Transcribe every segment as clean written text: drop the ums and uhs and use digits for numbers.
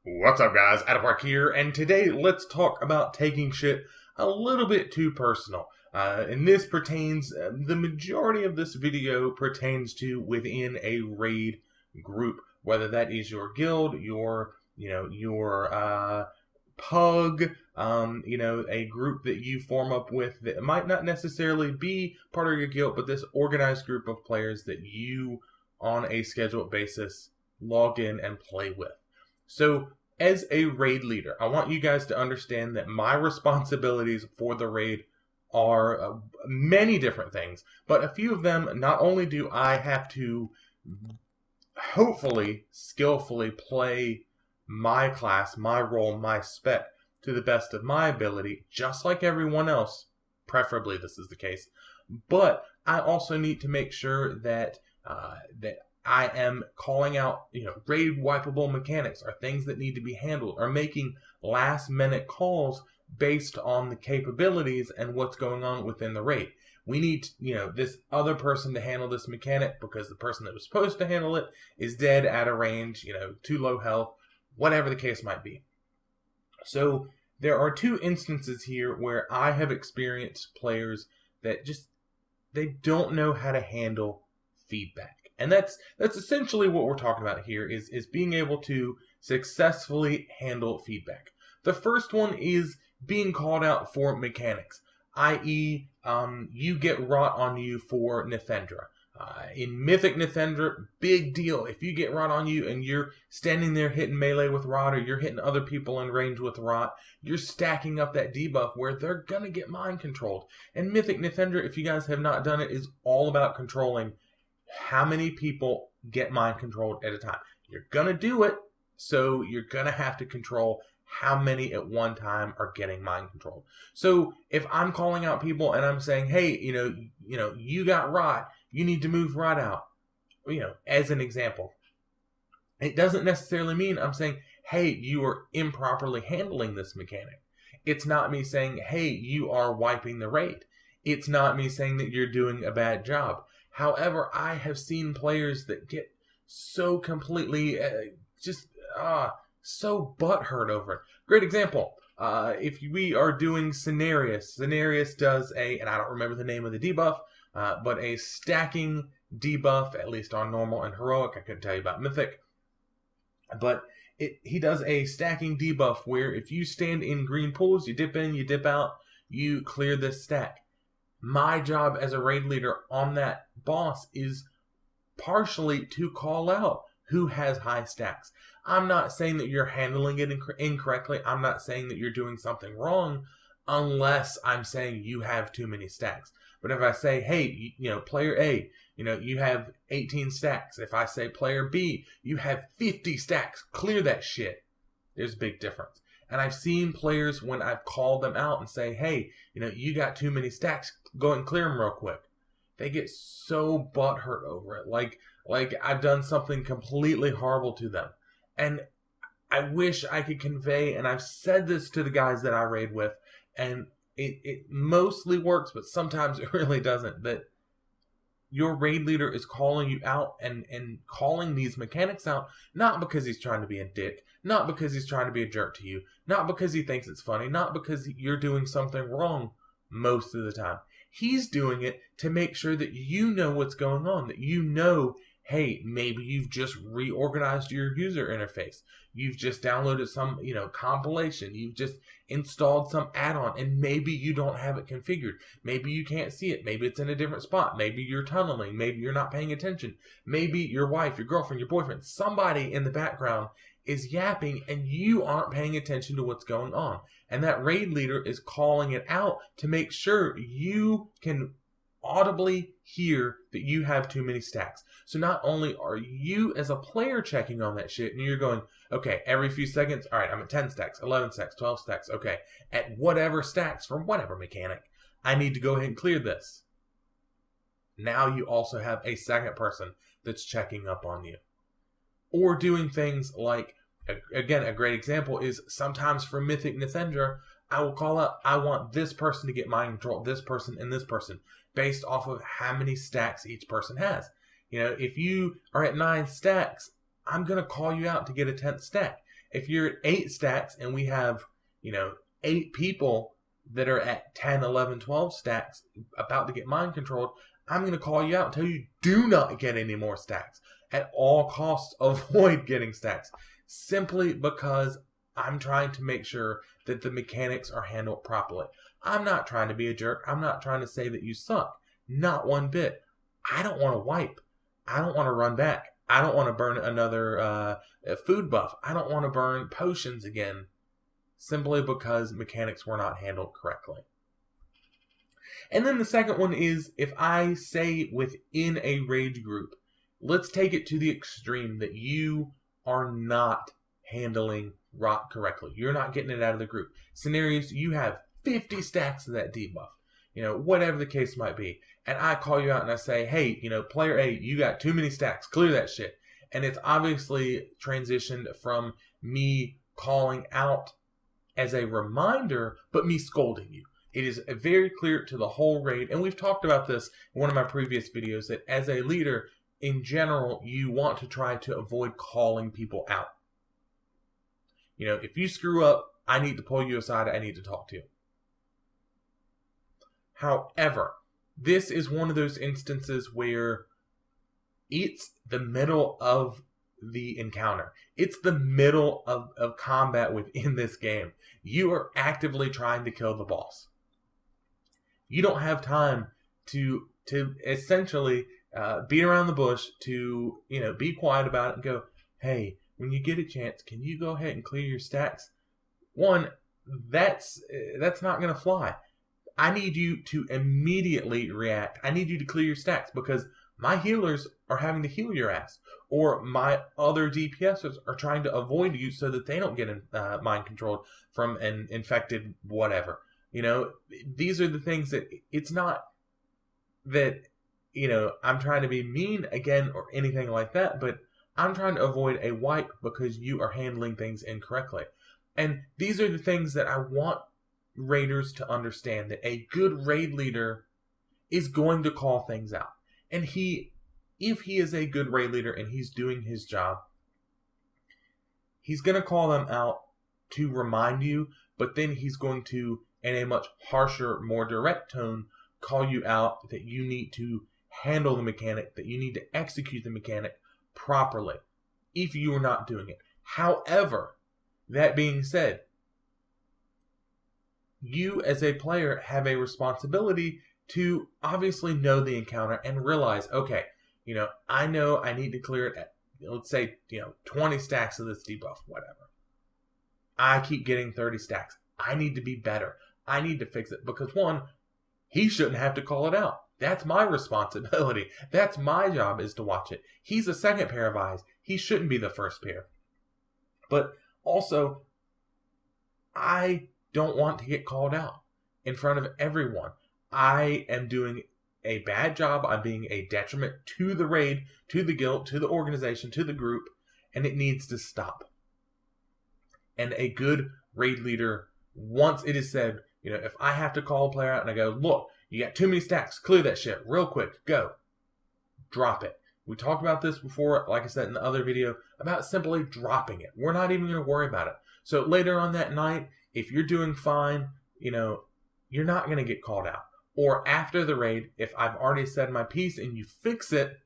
What's up, guys? Atapark here, and today let's talk about taking shit a little bit too personal. And this pertains, the majority of this video pertains to within a raid group, whether that is your guild, your pug, a group that you form up with that might not necessarily be part of your guild, but this organized group of players that you, on a scheduled basis, log in and play with. So, as a raid leader, I want you guys to understand that my responsibilities for the raid are many different things, but a few of them, not only do I have to hopefully skillfully play my class, my role, my spec to the best of my ability, just like everyone else, preferably this is the case, but I also need to make sure that I am calling out, raid wipeable mechanics or things that need to be handled, or making last minute calls based on the capabilities and what's going on within the raid. We need, this other person to handle this mechanic because the person that was supposed to handle it is dead, out of range, too low health, whatever the case might be. So there are two instances here where I have experienced players that they don't know how to handle feedback. And that's essentially what we're talking about here is being able to successfully handle feedback. The first one is being called out for mechanics, i.e. You get rot on you for Nithendra. In Mythic Nithendra, big deal. If you get rot on you and you're standing there hitting melee with rot, or you're hitting other people in range with rot, you're stacking up that debuff where they're going to get mind controlled. And Mythic Nithendra, if you guys have not done it, is all about controlling how many people get mind controlled at a time. You're going to do it, so you're going to have to control how many at one time are getting mind controlled. So if I'm calling out people and I'm saying, hey, you got rot, you need to move rot out, as an example, it doesn't necessarily mean I'm saying, hey, you are improperly handling this mechanic. It's not me saying, hey, you are wiping the raid. It's not me saying that you're doing a bad job. However, I have seen players that get so completely so butthurt over it. Great example. If we are doing Cenarius does and I don't remember the name of the debuff, but a stacking debuff, at least on normal and heroic. I couldn't tell you about mythic. But he does a stacking debuff where if you stand in green pools, you dip in, you dip out, you clear this stack. My job as a raid leader on that boss is partially to call out who has high stacks. I'm not saying that you're handling it incorrectly. I'm not saying that you're doing something wrong unless I'm saying you have too many stacks. But if I say, hey, player A, you have 18 stacks. If I say player B, you have 50 stacks, clear that shit. There's a big difference. And I've seen players when I've called them out and say, hey, you got too many stacks, go and clear them real quick. They get so butthurt over it. Like I've done something completely horrible to them. And I wish I could convey, and I've said this to the guys that I raid with, and it mostly works, but sometimes it really doesn't, that your raid leader is calling you out and calling these mechanics out, not because he's trying to be a dick, not because he's trying to be a jerk to you, not because he thinks it's funny, not because you're doing something wrong most of the time. He's doing it to make sure that you know what's going on, that hey, maybe you've just reorganized your user interface. You've just downloaded some, compilation. You've just installed some add-on, and maybe you don't have it configured. Maybe you can't see it. Maybe it's in a different spot. Maybe you're tunneling. Maybe you're not paying attention. Maybe your wife, your girlfriend, your boyfriend, somebody in the background is yapping, and you aren't paying attention to what's going on. And that raid leader is calling it out to make sure you can audibly hear that you have too many stacks. So not only are you as a player checking on that shit, and you're going, okay, every few seconds, all right, I'm at 10 stacks, 11 stacks, 12 stacks, okay, at whatever stacks from whatever mechanic, I need to go ahead and clear this. Now you also have a second person that's checking up on you. Or doing things like, again, a great example is sometimes for Mythic Nithendra, I will call out, I want this person to get mind control, this person and this person, based off of how many stacks each person has. If you are at 9 stacks, I'm going to call you out to get a 10th stack. If you're at 8 stacks and we have, 8 people that are at 10, 11, 12 stacks about to get mind controlled, I'm going to call you out and tell you, do not get any more stacks. At all costs, avoid getting stacks. Simply because I'm trying to make sure that the mechanics are handled properly. I'm not trying to be a jerk. I'm not trying to say that you suck. Not one bit. I don't want to wipe. I don't want to run back. I don't want to burn another food buff. I don't want to burn potions again. Simply because mechanics were not handled correctly. And then the second one is, if I say within a raid group, let's take it to the extreme that you are not handling rot correctly. You're not getting it out of the group. Scenarios, you have 50 stacks of that debuff. Whatever the case might be. And I call you out and I say, hey, player A, you got too many stacks. Clear that shit. And it's obviously transitioned from me calling out as a reminder, but me scolding you. It is very clear to the whole raid, and we've talked about this in one of my previous videos, that as a leader, in general, you want to try to avoid calling people out. If you screw up, I need to pull you aside, I need to talk to you. However, this is one of those instances where it's the middle of the encounter. It's the middle of combat within this game. You are actively trying to kill the boss. You don't have time to essentially beat around the bush, to be quiet about it and go, hey, when you get a chance, can you go ahead and clear your stacks? One, that's not going to fly. I need you to immediately react. I need you to clear your stacks because my healers are having to heal your ass, or my other DPSers are trying to avoid you so that they don't get mind controlled from an infected whatever. These are the things that it's not that, I'm trying to be mean again or anything like that, but I'm trying to avoid a wipe because you are handling things incorrectly. And these are the things that I want raiders to understand, that a good raid leader is going to call things out. And if he is a good raid leader and he's doing his job, he's going to call them out to remind you, but then he's going to, in a much harsher, more direct tone, call you out that you need to handle the mechanic, that you need to execute the mechanic properly if you are not doing it. However, that being said, you as a player have a responsibility to obviously know the encounter and realize, okay, I know I need to clear it at, let's say, 20 stacks of this debuff, whatever. I keep getting 30 stacks. I need to be better. I need to fix it because, one, he shouldn't have to call it out. That's my responsibility. That's my job, is to watch it. He's a second pair of eyes. He shouldn't be the first pair. But also, I don't want to get called out in front of everyone. I am doing a bad job. I'm being a detriment to the raid, to the guild, to the organization, to the group, and it needs to stop. And a good raid leader, once it is said, if I have to call a player out and I go, look, you got too many stacks, clear that shit real quick, go. Drop it. We talked about this before, like I said in the other video, about simply dropping it. We're not even going to worry about it. So later on that night, if you're doing fine, you're not going to get called out. Or after the raid, if I've already said my piece and you fix it,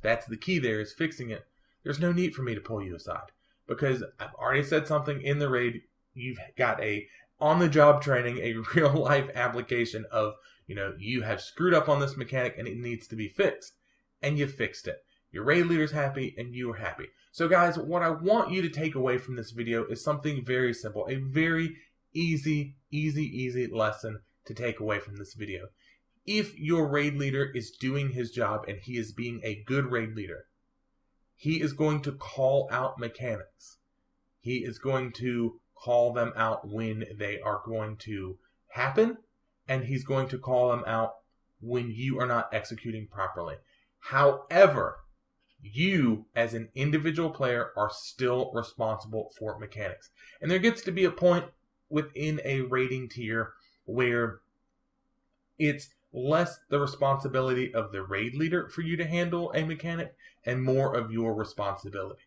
that's the key there, is fixing it. There's no need for me to pull you aside. Because I've already said something in the raid, you've got a on-the-job training, a real-life application of, you have screwed up on this mechanic and it needs to be fixed. And you fixed it. Your raid leader's happy and you are happy. So guys, what I want you to take away from this video is something very simple. A very easy lesson to take away from this video. If your raid leader is doing his job and he is being a good raid leader, he is going to call out mechanics. He is going to call them out when they are going to happen, and he's going to call them out when you are not executing properly. However, you as an individual player are still responsible for mechanics. And there gets to be a point within a rating tier where it's less the responsibility of the raid leader for you to handle a mechanic and more of your responsibility.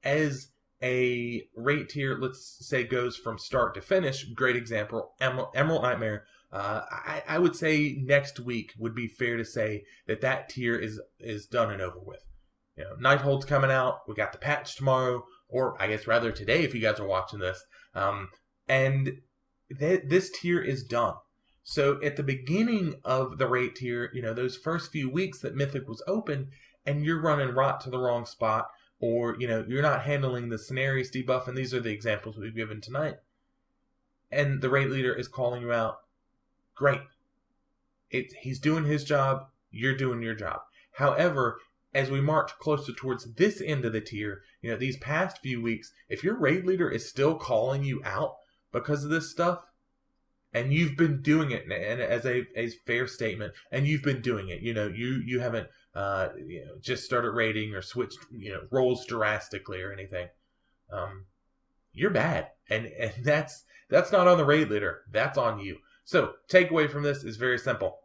As a rate tier, let's say, goes from start to finish, great example, Emerald Nightmare, I would say next week would be fair to say that tier is done and over with. You know, Nighthold's coming out. We got the patch tomorrow, or I guess rather today if you guys are watching this. And this tier is done. So at the beginning of the rate tier, you know, those first few weeks that Mythic was open, and you're running rot to the wrong spot, or, you know, you're not handling the Cenarius debuff, and these are the examples we've given tonight, and the rate leader is calling you out, great. He's doing his job, you're doing your job. However, as we march closer towards this end of the tier, you know, these past few weeks, if your raid leader is still calling you out because of this stuff, and you've been doing it, and as a fair statement, and you've been doing it, you know, you haven't just started raiding or switched, you know, roles drastically or anything, you're bad, and that's not on the raid leader, that's on you. So takeaway from this is very simple.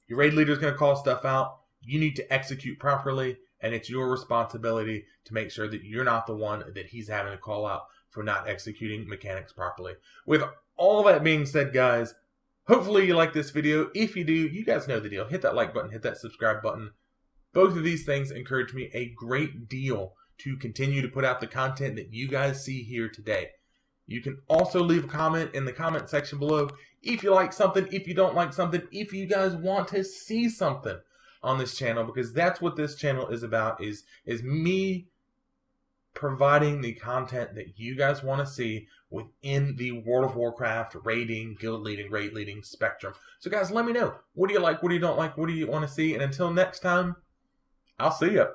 Your raid leader is going to call stuff out. You need to execute properly, and it's your responsibility to make sure that you're not the one that he's having to call out for not executing mechanics properly. With all that being said, guys, hopefully you like this video. If you do, you guys know the deal. Hit that like button, hit that subscribe button. Both of these things encourage me a great deal to continue to put out the content that you guys see here today. You can also leave a comment in the comment section below if you like something, if you don't like something, if you guys want to see something on this channel, because that's what this channel is about, is me providing the content that you guys want to see within the World of Warcraft raiding, guild leading, raid leading spectrum. So guys, let me know. What do you like? What do you don't like? What do you want to see? And until next time, I'll see ya.